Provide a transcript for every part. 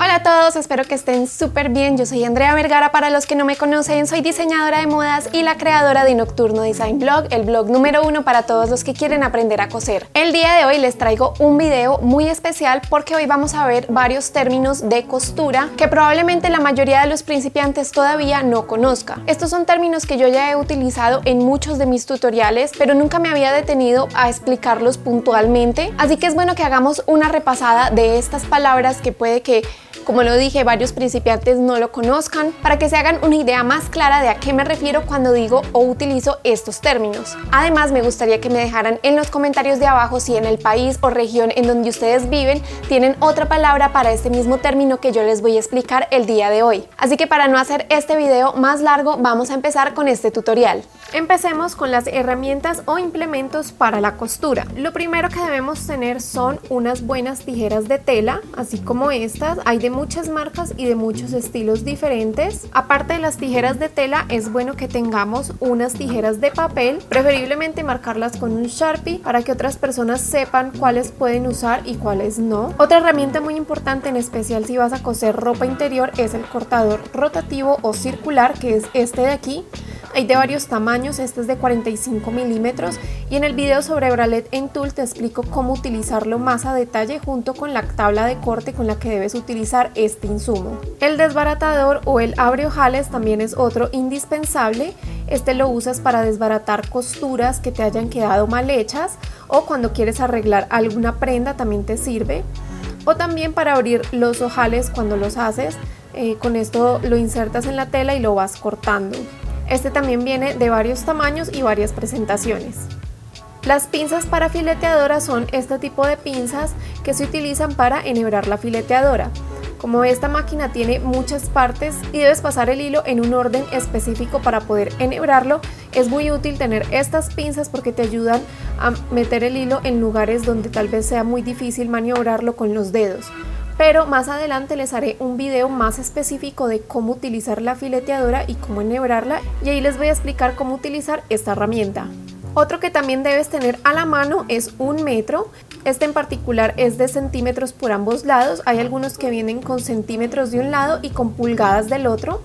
Hola a todos, espero que estén súper bien. Yo soy Andrea Vergara, para los que no me conocen, soy diseñadora de modas y la creadora de Nocturno Design Blog, el blog número 1 para todos los que quieren aprender a coser. El día de hoy les traigo un video muy especial porque hoy vamos a ver varios términos de costura que probablemente la mayoría de los principiantes todavía no conozca. Estos son términos que yo ya he utilizado en muchos de mis tutoriales, pero nunca me había detenido a explicarlos puntualmente, así que es bueno que hagamos una repasada de estas palabras que puede que, como lo dije, varios principiantes no lo conozcan, para que se hagan una idea más clara de a qué me refiero cuando digo o utilizo estos términos. Además, me gustaría que me dejaran en los comentarios de abajo si en el país o región en donde ustedes viven tienen otra palabra para este mismo término que yo les voy a explicar el día de hoy. Así que para no hacer este video más largo, vamos a empezar con este tutorial. Empecemos con las herramientas o implementos para la costura. Lo primero que debemos tener son unas buenas tijeras de tela, así como estas. Hay de muchas marcas y de muchos estilos diferentes. Aparte de las tijeras de tela, es bueno que tengamos unas tijeras de papel, preferiblemente marcarlas con un Sharpie para que otras personas sepan cuáles pueden usar y cuáles no. Otra herramienta muy importante, en especial si vas a coser ropa interior, es el cortador rotativo o circular, que es este de aquí. Hay de varios tamaños, este es de 45 milímetros y en el video sobre Bralette en Tool te explico cómo utilizarlo más a detalle junto con la tabla de corte con la que debes utilizar este insumo. El desbaratador o el abreojales también es otro indispensable. Este lo usas para desbaratar costuras que te hayan quedado mal hechas o cuando quieres arreglar alguna prenda también te sirve, o también para abrir los ojales cuando los haces. Con esto lo insertas en la tela y lo vas cortando. Este también viene de varios tamaños y varias presentaciones. Las pinzas para fileteadora son este tipo de pinzas que se utilizan para enhebrar la fileteadora. Como esta máquina tiene muchas partes y debes pasar el hilo en un orden específico para poder enhebrarlo, es muy útil tener estas pinzas porque te ayudan a meter el hilo en lugares donde tal vez sea muy difícil maniobrarlo con los dedos. Pero más adelante les haré un video más específico de cómo utilizar la fileteadora y cómo enhebrarla, y ahí les voy a explicar cómo utilizar esta herramienta. Otro que también debes tener a la mano es un metro. Este en particular es de centímetros por ambos lados. Hay algunos que vienen con centímetros de un lado y con pulgadas del otro.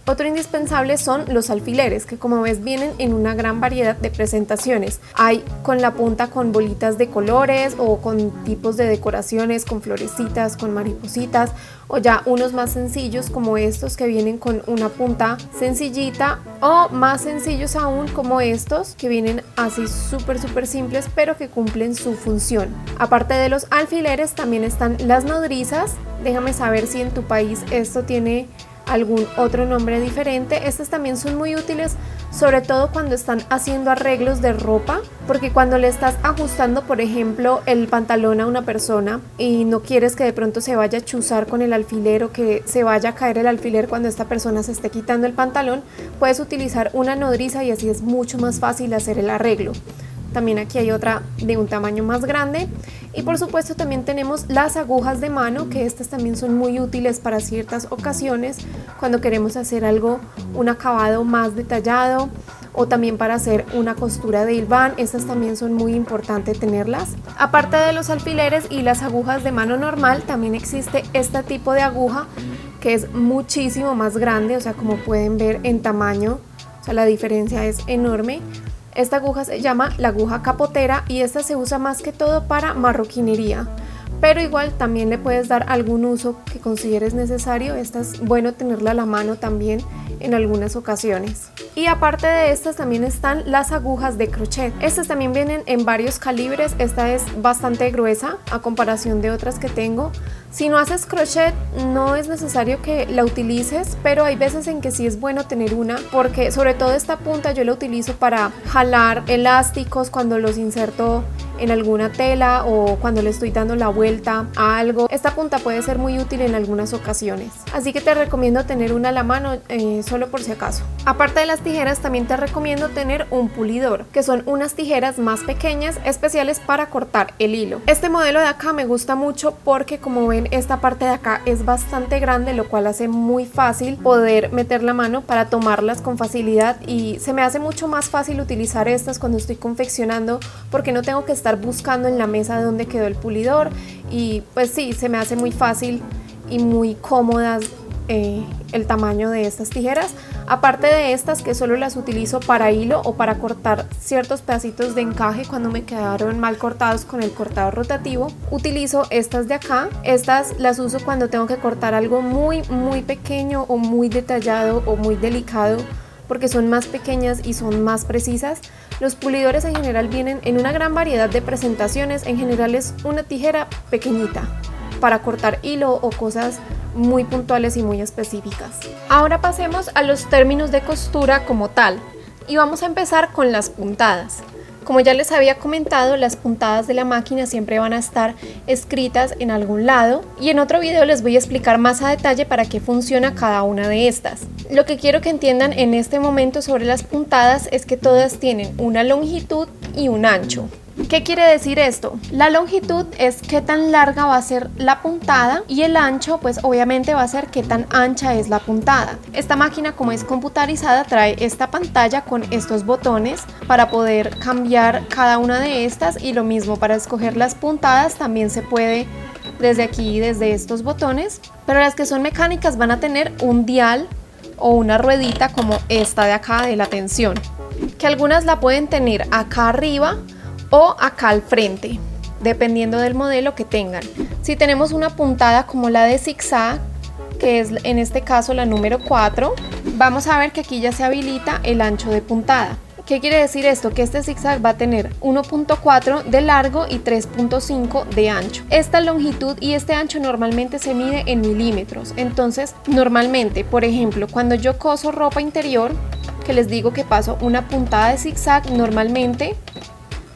Otro indispensable son los alfileres, que como ves vienen en una gran variedad de presentaciones. Hay con la punta con bolitas de colores o con tipos de decoraciones, con florecitas, con maripositas, o ya unos más sencillos como estos que vienen con una punta sencillita, o más sencillos aún como estos que vienen así súper simples pero que cumplen su función. Aparte de los alfileres también están las nodrizas. Déjame saber si en tu país esto tiene algún otro nombre diferente. Estas también son muy útiles, sobre todo cuando están haciendo arreglos de ropa, porque cuando le estás ajustando, por ejemplo, el pantalón a una persona y no quieres que de pronto se vaya a chuzar con el alfiler o que se vaya a caer el alfiler cuando esta persona se esté quitando el pantalón, puedes utilizar una nodriza y así es mucho más fácil hacer el arreglo. También aquí hay otra de un tamaño más grande. Y por supuesto también tenemos las agujas de mano, que estas también son muy útiles para ciertas ocasiones, cuando queremos hacer algo, un acabado más detallado, o también para hacer una costura de hilván. Estas también son muy importantes tenerlas. Aparte de los alfileres y las agujas de mano normal, también existe este tipo de aguja que es muchísimo más grande, o sea, como pueden ver en tamaño, o sea, la diferencia es enorme. Esta aguja se llama la aguja capotera y esta se usa más que todo para marroquinería, pero igual también le puedes dar algún uso que consideres necesario. Esta es bueno tenerla a la mano también en algunas ocasiones. Y aparte de estas también están las agujas de crochet. Estas también vienen en varios calibres. Esta es bastante gruesa a comparación de otras que tengo. Si no haces crochet no es necesario que la utilices, pero hay veces en que sí es bueno tener una, porque sobre todo esta punta yo la utilizo para jalar elásticos cuando los inserto en alguna tela o cuando le estoy dando la vuelta a algo. Esta punta puede ser muy útil en algunas ocasiones, así que te recomiendo tener una a la mano, solo por si acaso. Aparte de las tijeras también te recomiendo tener un pulidor, que son unas tijeras más pequeñas especiales para cortar el hilo. Este modelo de acá me gusta mucho porque, como ven, esta parte de acá es bastante grande, lo cual hace muy fácil poder meter la mano para tomarlas con facilidad, y se me hace mucho más fácil utilizar estas cuando estoy confeccionando porque no tengo que estar estar buscando en la mesa dónde quedó el pulidor, y pues sí, se me hace muy fácil y muy cómodas el tamaño de estas tijeras. Aparte de estas, que solo las utilizo para hilo o para cortar ciertos pedacitos de encaje cuando me quedaron mal cortados con el cortador rotativo, utilizo estas de acá. Estas las uso cuando tengo que cortar algo muy pequeño o muy detallado o muy delicado, porque son más pequeñas y son más precisas. Los pulidores en general vienen en una gran variedad de presentaciones. En general es una tijera pequeñita para cortar hilo o cosas muy puntuales y muy específicas. Ahora pasemos a los términos de costura como tal, y vamos a empezar con las puntadas. Como ya les había comentado, las puntadas de la máquina siempre van a estar escritas en algún lado, y en otro video les voy a explicar más a detalle para qué funciona cada una de estas. Lo que quiero que entiendan en este momento sobre las puntadas es que todas tienen una longitud y un ancho. ¿Qué quiere decir esto? La longitud es qué tan larga va a ser la puntada, y el ancho pues obviamente va a ser qué tan ancha es la puntada. Esta máquina, como es computarizada, trae esta pantalla con estos botones para poder cambiar cada una de estas, y lo mismo para escoger las puntadas también se puede desde aquí, desde estos botones, pero las que son mecánicas van a tener un dial o una ruedita como esta de acá de la tensión, que algunas la pueden tener acá arriba o acá al frente, dependiendo del modelo que tengan. Si tenemos una puntada como la de zigzag, que es en este caso la número 4, vamos a ver que aquí ya se habilita el ancho de puntada. ¿Qué quiere decir esto? Que este zigzag va a tener 1.4 de largo y 3.5 de ancho. Esta longitud y este ancho normalmente se mide en milímetros. Entonces, normalmente, por ejemplo, cuando yo coso ropa interior, que les digo que paso una puntada de zigzag, normalmente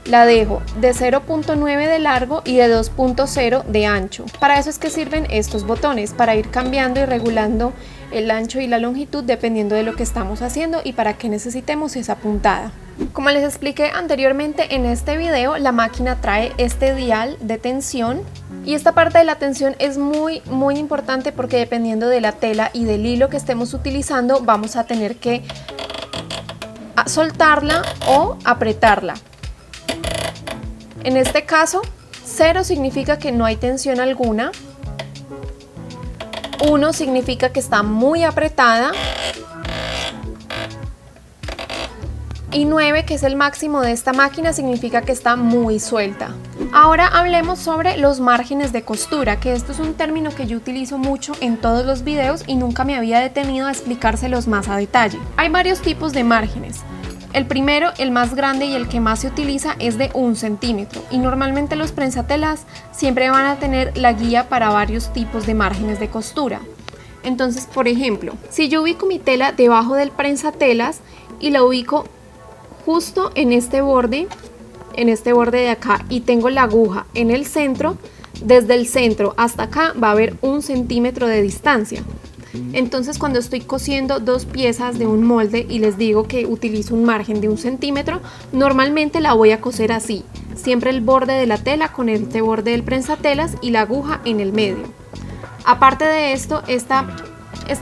la dejo de 0.9 de largo y de 2.0 de ancho. Para eso es que sirven estos botones, para ir cambiando y regulando el ancho y la longitud dependiendo de lo que estamos haciendo y para qué necesitemos esa puntada. Como les expliqué anteriormente en este video, la máquina trae este dial de tensión, y esta parte de la tensión es muy importante porque dependiendo de la tela y del hilo que estemos utilizando, vamos a tener que soltarla o apretarla. En este caso, 0 significa que no hay tensión alguna, 1 significa que está muy apretada, y 9, que es el máximo de esta máquina, significa que está muy suelta. Ahora hablemos sobre los márgenes de costura, que esto es un término que yo utilizo mucho en todos los videos y nunca me había detenido a explicárselos más a detalle. Hay varios tipos de márgenes. El primero, el más grande y el que más se utiliza, es de 1 centímetro, y normalmente los prensatelas siempre van a tener la guía para varios tipos de márgenes de costura. Entonces, por ejemplo, si yo ubico mi tela debajo del prensatelas y la ubico justo en este borde de acá, y tengo la aguja en el centro, desde el centro hasta acá va a haber 1 centímetro de distancia. Entonces, cuando estoy cosiendo dos piezas de un molde y les digo que utilizo un margen de 1 centímetro, normalmente la voy a coser así, siempre el borde de la tela con este borde del prensatelas y la aguja en el medio. Aparte de esto, esta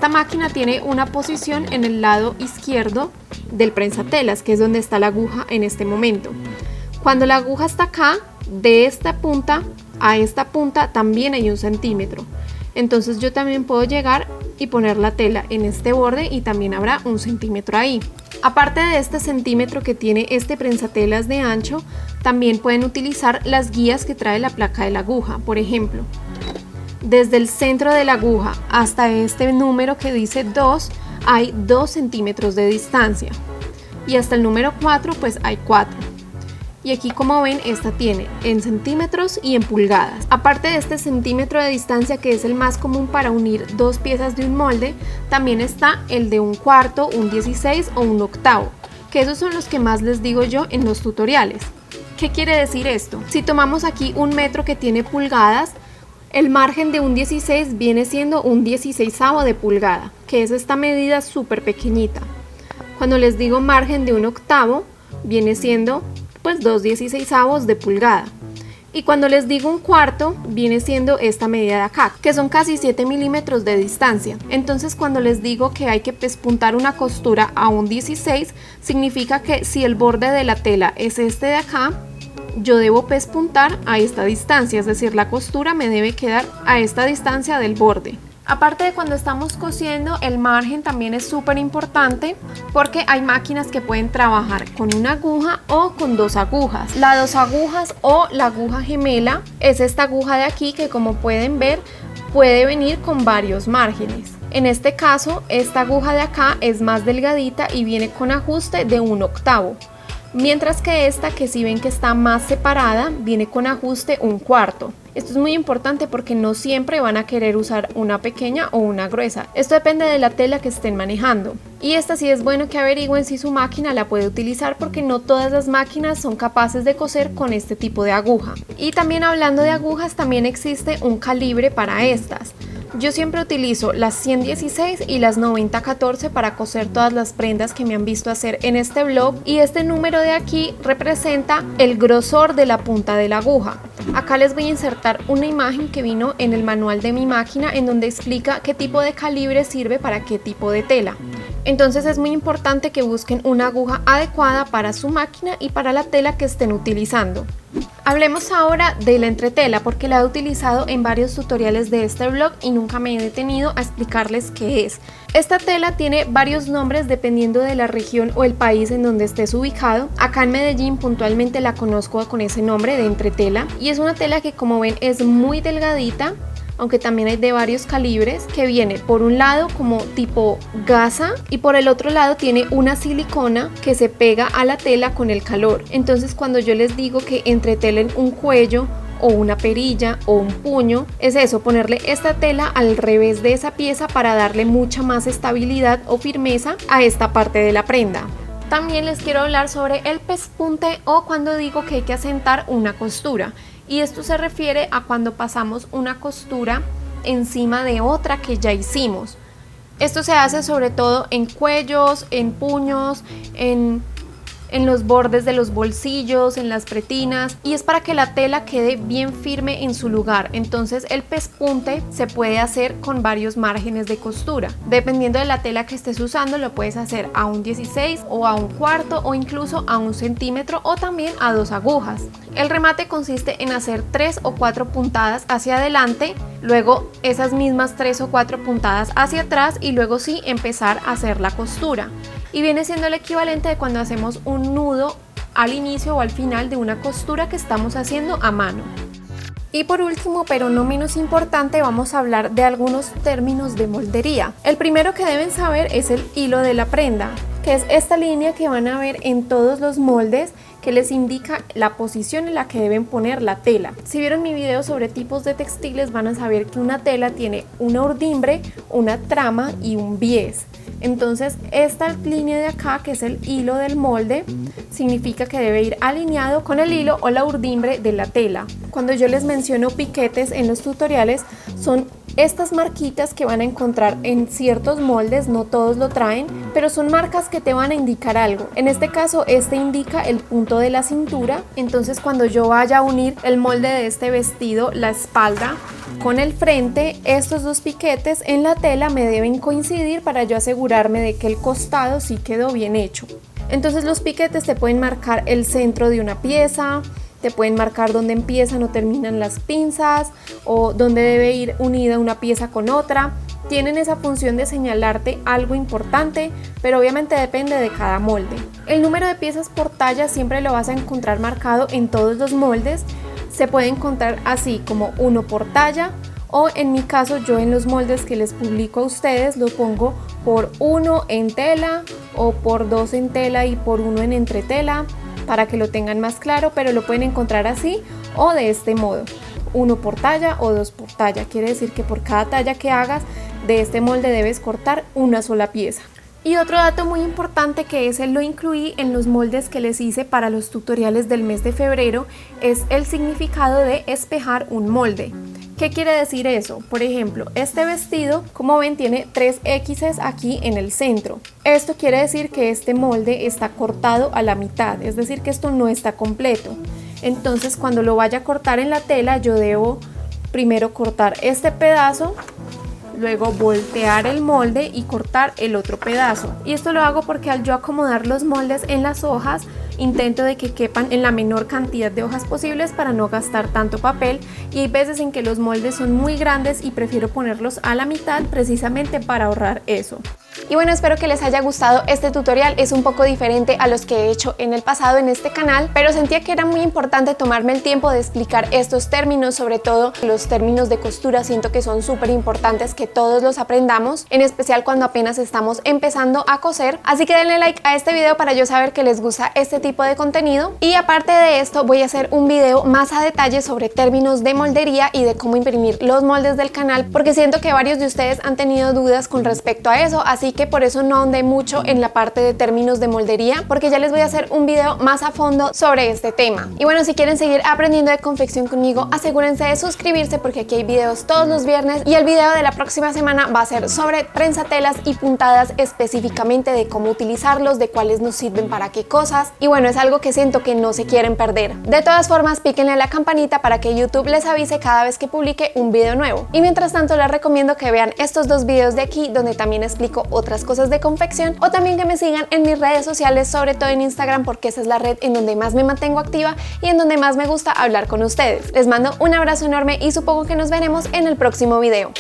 máquina tiene una posición en el lado izquierdo del prensatelas, que es donde está la aguja en este momento. Cuando la aguja está acá, de esta punta a esta punta también hay 1 centímetro. Entonces yo también puedo llegar y poner la tela en este borde y también habrá 1 centímetro ahí. Aparte de este centímetro que tiene este prensatelas de ancho, también pueden utilizar las guías que trae la placa de la aguja. Por ejemplo, desde el centro de la aguja hasta este número que dice 2 hay 2 centímetros de distancia, y hasta el número 4 pues hay 4. Y aquí, como ven, esta tiene en centímetros y en pulgadas. Aparte de este centímetro de distancia, que es el más común para unir dos piezas de un molde, también está el de 1/4, 1/16 o 1/8, que esos son los que más les digo yo en los tutoriales. ¿Qué quiere decir esto? Si tomamos aquí un metro que tiene pulgadas, el margen de 1/16 viene siendo 1/16 de pulgada, que es esta medida súper pequeñita. Cuando les digo margen de 1/8, viene siendo pues 2/16 de pulgada. Y cuando les digo 1/4, viene siendo esta medida de acá, que son casi 7 milímetros de distancia. Entonces, cuando les digo que hay que pespuntar una costura a 1/16, significa que si el borde de la tela es este de acá, yo debo pespuntar a esta distancia, es decir, la costura me debe quedar a esta distancia del borde. Aparte de cuando estamos cosiendo, el margen también es súper importante porque hay máquinas que pueden trabajar con una aguja o con dos agujas. La dos agujas o la aguja gemela es esta aguja de aquí que, como pueden ver, puede venir con varios márgenes. En este caso, esta aguja de acá es más delgadita y viene con ajuste de 1/8. Mientras que esta, que si ven que está más separada, viene con ajuste 1/4. Esto es muy importante porque no siempre van a querer usar una pequeña o una gruesa. Esto depende de la tela que estén manejando. Y esta sí es bueno que averigüen si su máquina la puede utilizar, porque no todas las máquinas son capaces de coser con este tipo de aguja. Y también, hablando de agujas, también existe un calibre para estas. Yo siempre utilizo las 116 y las 9014 para coser todas las prendas que me han visto hacer en este blog, y este número de aquí representa el grosor de la punta de la aguja. Acá les voy a insertar una imagen que vino en el manual de mi máquina, en donde explica qué tipo de calibre sirve para qué tipo de tela. Entonces es muy importante que busquen una aguja adecuada para su máquina y para la tela que estén utilizando. Hablemos ahora de la entretela, porque la he utilizado en varios tutoriales de este blog y nunca me he detenido a explicarles qué es. Esta tela tiene varios nombres dependiendo de la región o el país en donde estés ubicado. Acá en Medellín puntualmente la conozco con ese nombre de entretela, y es una tela que, como ven, es muy delgadita, aunque también hay de varios calibres, que viene por un lado como tipo gasa y por el otro lado tiene una silicona que se pega a la tela con el calor. Entonces, cuando yo les digo que entretelen un cuello o una perilla o un puño, es eso, ponerle esta tela al revés de esa pieza para darle mucha más estabilidad o firmeza a esta parte de la prenda. También les quiero hablar sobre el pespunte, o cuando digo que hay que asentar una costura. Y esto se refiere a cuando pasamos una costura encima de otra que ya hicimos. Esto se hace sobre todo en cuellos, en puños, en los bordes de los bolsillos, en las pretinas, y es para que la tela quede bien firme en su lugar. Entonces el pespunte se puede hacer con varios márgenes de costura. Dependiendo de la tela que estés usando, lo puedes hacer a un 16 o a 1/4 o incluso a 1 centímetro, o también a 2 agujas. El remate consiste en hacer 3 o 4 puntadas hacia adelante, luego esas mismas 3 o 4 puntadas hacia atrás, y luego sí empezar a hacer la costura. Y viene siendo el equivalente de cuando hacemos un nudo al inicio o al final de una costura que estamos haciendo a mano. Y por último, pero no menos importante, vamos a hablar de algunos términos de moldería. El primero que deben saber es el hilo de la prenda, que es esta línea que van a ver en todos los moldes, que les indica la posición en la que deben poner la tela. Si vieron mi video sobre tipos de textiles, van a saber que una tela tiene una urdimbre, una trama y un bies. Entonces esta línea de acá, que es el hilo del molde, significa que debe ir alineado con el hilo o la urdimbre de la tela. Cuando yo les menciono piquetes en los tutoriales, son estas marquitas que van a encontrar en ciertos moldes, no todos lo traen, pero son marcas que te van a indicar algo. En este caso, este indica el punto de la cintura. Entonces, cuando yo vaya a unir el molde de este vestido, la espalda con el frente, estos dos piquetes en la tela me deben coincidir para yo asegurarme de que el costado sí quedó bien hecho. Entonces, los piquetes te pueden marcar el centro de una pieza, te pueden marcar dónde empiezan o terminan las pinzas, o dónde debe ir unida una pieza con otra. Tienen esa función de señalarte algo importante, pero obviamente depende de cada molde. El número de piezas por talla siempre lo vas a encontrar marcado en todos los moldes. Se puede encontrar así como 1 por talla, o en mi caso, yo en los moldes que les publico a ustedes lo pongo por 1 en tela, o por 2 en tela y por 1 en entretela, para que lo tengan más claro, pero lo pueden encontrar así o de este modo: 1 por talla o 2 por talla. Quiere decir que por cada talla que hagas de este molde debes cortar una sola pieza. Y otro dato muy importante, que ese lo incluí en los moldes que les hice para los tutoriales del mes de febrero, es el significado de espejar un molde. ¿Qué quiere decir eso? Por ejemplo, este vestido, como ven, tiene 3 X's aquí en el centro. Esto quiere decir que este molde está cortado a la mitad, es decir, que esto no está completo. Entonces, cuando lo vaya a cortar en la tela, yo debo primero cortar este pedazo, luego voltear el molde y cortar el otro pedazo. Y esto lo hago porque al yo acomodar los moldes en las hojas, intento de que quepan en la menor cantidad de hojas posibles para no gastar tanto papel, y hay veces en que los moldes son muy grandes y prefiero ponerlos a la mitad precisamente para ahorrar eso. Y bueno, espero que les haya gustado este tutorial. Es un poco diferente a los que he hecho en el pasado en este canal, pero sentía que era muy importante tomarme el tiempo de explicar estos términos, sobre todo los términos de costura. Siento que son súper importantes que todos los aprendamos, en especial cuando apenas estamos empezando a coser. Así que denle like a este video para yo saber que les gusta este tipo de contenido. Y aparte de esto, voy a hacer un video más a detalle sobre términos de moldería y de cómo imprimir los moldes del canal, porque siento que varios de ustedes han tenido dudas con respecto a eso, así que por eso no ahondé mucho en la parte de términos de moldería, porque ya les voy a hacer un video más a fondo sobre este tema. Y bueno, si quieren seguir aprendiendo de confección conmigo, asegúrense de suscribirse, porque aquí hay videos todos los viernes, y el video de la próxima semana va a ser sobre prensatelas y puntadas, específicamente de cómo utilizarlos, de cuáles nos sirven para qué cosas, y bueno, es algo que siento que no se quieren perder. De todas formas, píquenle a la campanita para que YouTube les avise cada vez que publique un video nuevo. Y mientras tanto, les recomiendo que vean estos dos videos de aquí, donde también explico otras cosas de confección, o también que me sigan en mis redes sociales, sobre todo en Instagram, porque esa es la red en donde más me mantengo activa y en donde más me gusta hablar con ustedes. Les mando un abrazo enorme y supongo que nos veremos en el próximo video.